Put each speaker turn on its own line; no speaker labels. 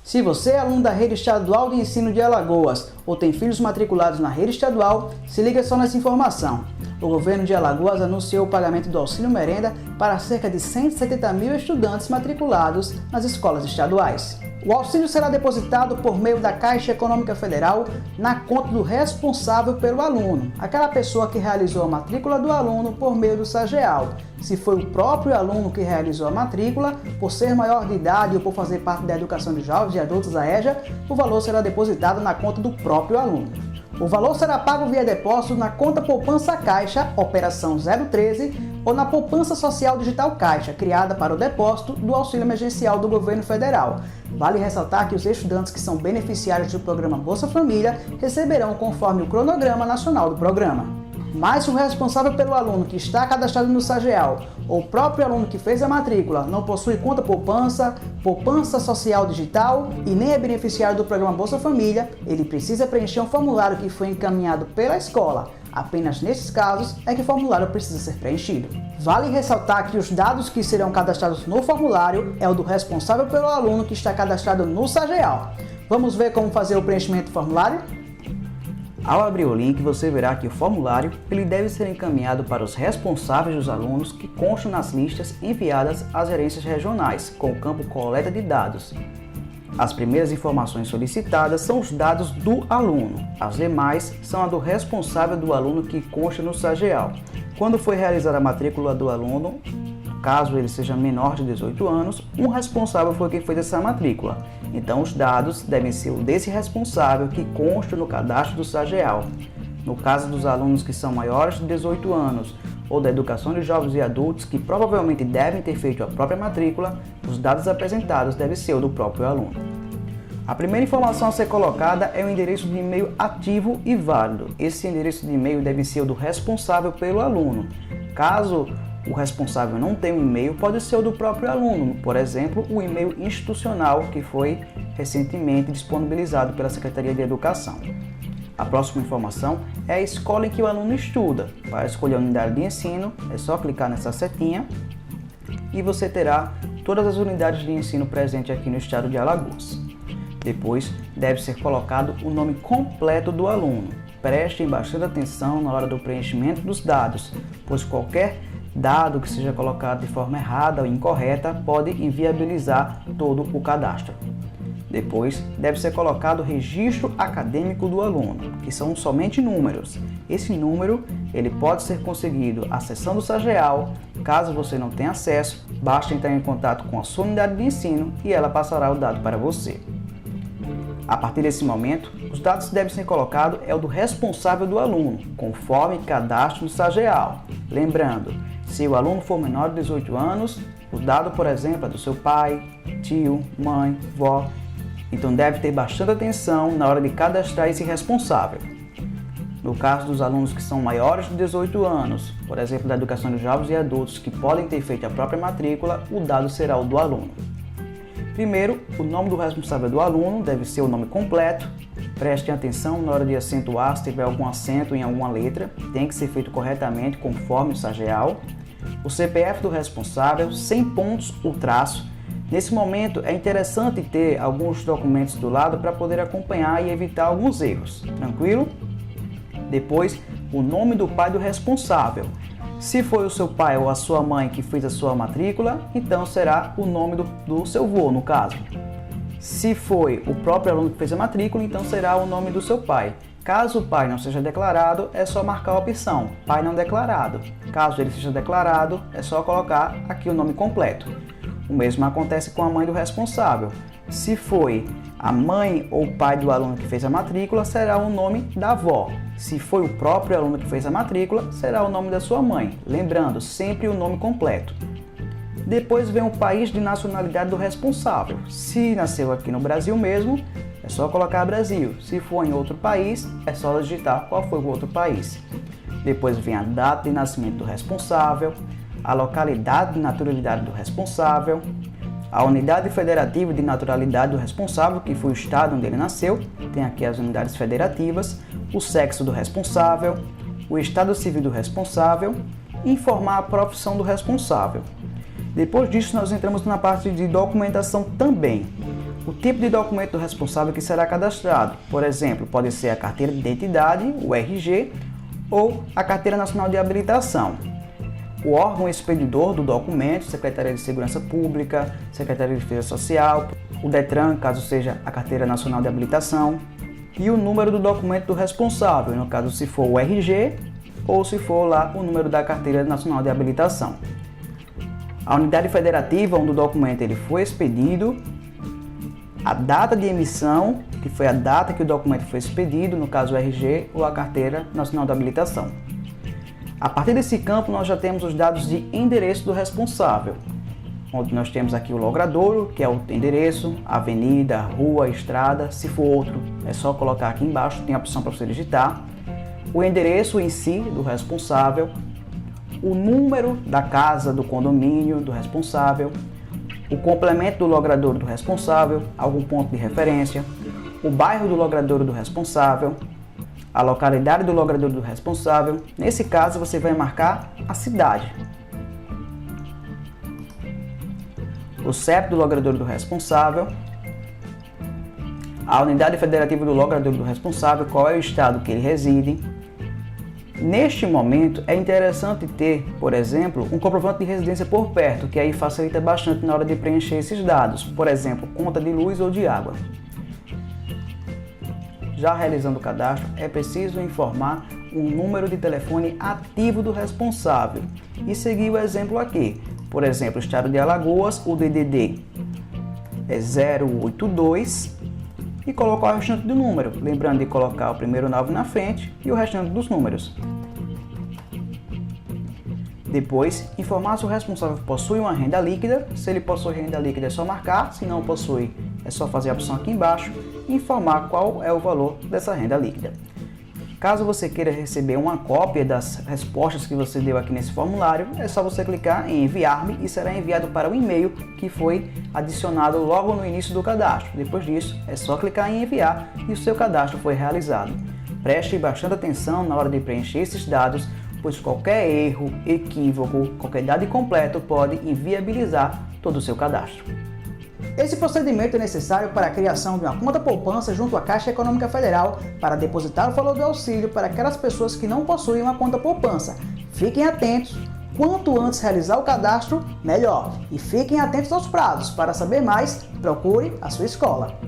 Se você é aluno da Rede Estadual de Ensino de Alagoas ou tem filhos matriculados na rede estadual, se liga só nessa informação. O governo de Alagoas anunciou o pagamento do auxílio merenda para cerca de 170 mil estudantes matriculados nas escolas estaduais. O auxílio será depositado por meio da Caixa Econômica Federal na conta do responsável pelo aluno, aquela pessoa que realizou a matrícula do aluno por meio do SAGEAL. Se foi o próprio aluno que realizou a matrícula, por ser maior de idade ou por fazer parte da educação de jovens e adultos da EJA, o valor será depositado na conta do próprio aluno. O valor será pago via depósito na conta Poupança Caixa, operação 013, ou na Poupança Social Digital Caixa, criada para o depósito do auxílio emergencial do governo federal. Vale ressaltar que os estudantes que são beneficiários do programa Bolsa Família receberão conforme o cronograma nacional do programa. Mas se o responsável pelo aluno que está cadastrado no SAGEAL ou o próprio aluno que fez a matrícula não possui conta poupança, poupança social digital e nem é beneficiário do programa Bolsa Família, ele precisa preencher um formulário que foi encaminhado pela escola. Apenas nesses casos é que o formulário precisa ser preenchido. Vale ressaltar que os dados que serão cadastrados no formulário é o do responsável pelo aluno que está cadastrado no SAGEAL. Vamos ver como fazer o preenchimento do formulário? Ao abrir o link, você verá que o formulário ele deve ser encaminhado para os responsáveis dos alunos que constam nas listas enviadas às gerências regionais, com o campo coleta de dados. As primeiras informações solicitadas são os dados do aluno, as demais são a do responsável do aluno que consta no SAGEAL. Quando foi realizada a matrícula do aluno, caso ele seja menor de 18 anos, um responsável foi quem fez essa matrícula. Então os dados devem ser o desse responsável que consta no cadastro do SAGEAL. No caso dos alunos que são maiores de 18 anos ou da educação de jovens e adultos que provavelmente devem ter feito a própria matrícula, os dados apresentados devem ser o do próprio aluno. A primeira informação a ser colocada é o endereço de e-mail ativo e válido. Esse endereço de e-mail deve ser o do responsável pelo aluno. Caso o responsável não tenha um e-mail, pode ser o do próprio aluno, por exemplo, o e-mail institucional que foi recentemente disponibilizado pela Secretaria de Educação. A próxima informação é a escola em que o aluno estuda. Para escolher a unidade de ensino, é só clicar nessa setinha e você terá todas as unidades de ensino presentes aqui no estado de Alagoas. Depois, deve ser colocado o nome completo do aluno. Prestem bastante atenção na hora do preenchimento dos dados, pois qualquer dado que seja colocado de forma errada ou incorreta pode inviabilizar todo o cadastro. Depois, deve ser colocado o registro acadêmico do aluno, que são somente números. Esse número ele pode ser conseguido acessando o SAGEAL. Caso você não tenha acesso, basta entrar em contato com a sua unidade de ensino e ela passará o dado para você. A partir desse momento, os dados que devem ser colocados é o do responsável do aluno, conforme cadastro no SAGEAL. Lembrando, se o aluno for menor de 18 anos, o dado, por exemplo, é do seu pai, tio, mãe, vó. Então deve ter bastante atenção na hora de cadastrar esse responsável. No caso dos alunos que são maiores de 18 anos, por exemplo, da educação de jovens e adultos que podem ter feito a própria matrícula, o dado será o do aluno. Primeiro, o nome do responsável do aluno deve ser o nome completo. Prestem atenção na hora de acentuar, se tiver algum acento em alguma letra, tem que ser feito corretamente conforme o SAGEAL. O CPF do responsável, sem pontos ou traço. Nesse momento é interessante ter alguns documentos do lado para poder acompanhar e evitar alguns erros. Tranquilo? Depois, o nome do pai do responsável. Se foi o seu pai ou a sua mãe que fez a sua matrícula, então será o nome do seu avô, no caso. Se foi o próprio aluno que fez a matrícula, então será o nome do seu pai. Caso o pai não seja declarado, é só marcar a opção pai não declarado. Caso ele seja declarado, é só colocar aqui o nome completo. O mesmo acontece com a mãe do responsável. Se foi a mãe ou o pai do aluno que fez a matrícula, será o nome da avó. Se foi o próprio aluno que fez a matrícula, será o nome da sua mãe. Lembrando, sempre o nome completo. Depois vem o país de nacionalidade do responsável. Se nasceu aqui no Brasil mesmo, é só colocar Brasil. Se for em outro país, é só digitar qual foi o outro país. Depois vem a data de nascimento do responsável, a localidade de naturalidade do responsável, a unidade federativa de naturalidade do responsável, que foi o estado onde ele nasceu, tem aqui as unidades federativas, o sexo do responsável, o estado civil do responsável e informar a profissão do responsável. Depois disso, nós entramos na parte de documentação também. O tipo de documento do responsável que será cadastrado, por exemplo, pode ser a carteira de identidade, o RG, ou a carteira nacional de habilitação. O órgão expedidor do documento, Secretaria de Segurança Pública, Secretaria de Defesa Social, o DETRAN, caso seja a carteira nacional de habilitação, e o número do documento do responsável, no caso se for o RG ou se for lá o número da carteira nacional de habilitação. A unidade federativa onde o documento ele foi expedido, a data de emissão, que foi a data que o documento foi expedido, no caso o RG ou a carteira nacional de habilitação. A partir desse campo nós já temos os dados de endereço do responsável, onde nós temos aqui o logradouro, que é o endereço, avenida, rua, estrada. Se for outro, é só colocar aqui embaixo, tem a opção para você digitar. O endereço em si do responsável, o número da casa, do condomínio do responsável, o complemento do logradouro do responsável, algum ponto de referência, o bairro do logradouro do responsável, a localidade do logradouro do responsável. Nesse caso, você vai marcar a cidade. O CEP do logradouro do responsável, a unidade federativa do logradouro do responsável, qual é o estado que ele reside. Neste momento, é interessante ter, por exemplo, um comprovante de residência por perto, que aí facilita bastante na hora de preencher esses dados, por exemplo, conta de luz ou de água. Já realizando o cadastro, é preciso informar um número de telefone ativo do responsável e seguir o exemplo aqui. Por exemplo, estado de Alagoas, o DDD é 082 e colocar o restante do número, lembrando de colocar o primeiro 9 na frente e o restante dos números. Depois, informar se o responsável possui uma renda líquida. Se ele possui renda líquida é só marcar, se não possui é só fazer a opção aqui embaixo e informar qual é o valor dessa renda líquida. Caso você queira receber uma cópia das respostas que você deu aqui nesse formulário, é só você clicar em enviar-me e será enviado para o e-mail que foi adicionado logo no início do cadastro. Depois disso, é só clicar em enviar e o seu cadastro foi realizado. Preste bastante atenção na hora de preencher esses dados, pois qualquer erro, equívoco, qualquer dado incompleto pode inviabilizar todo o seu cadastro. Esse procedimento é necessário para a criação de uma conta poupança junto à Caixa Econômica Federal para depositar o valor do auxílio para aquelas pessoas que não possuem uma conta poupança. Fiquem atentos, quanto antes realizar o cadastro, melhor. E fiquem atentos aos prazos. Para saber mais, procure a sua escola.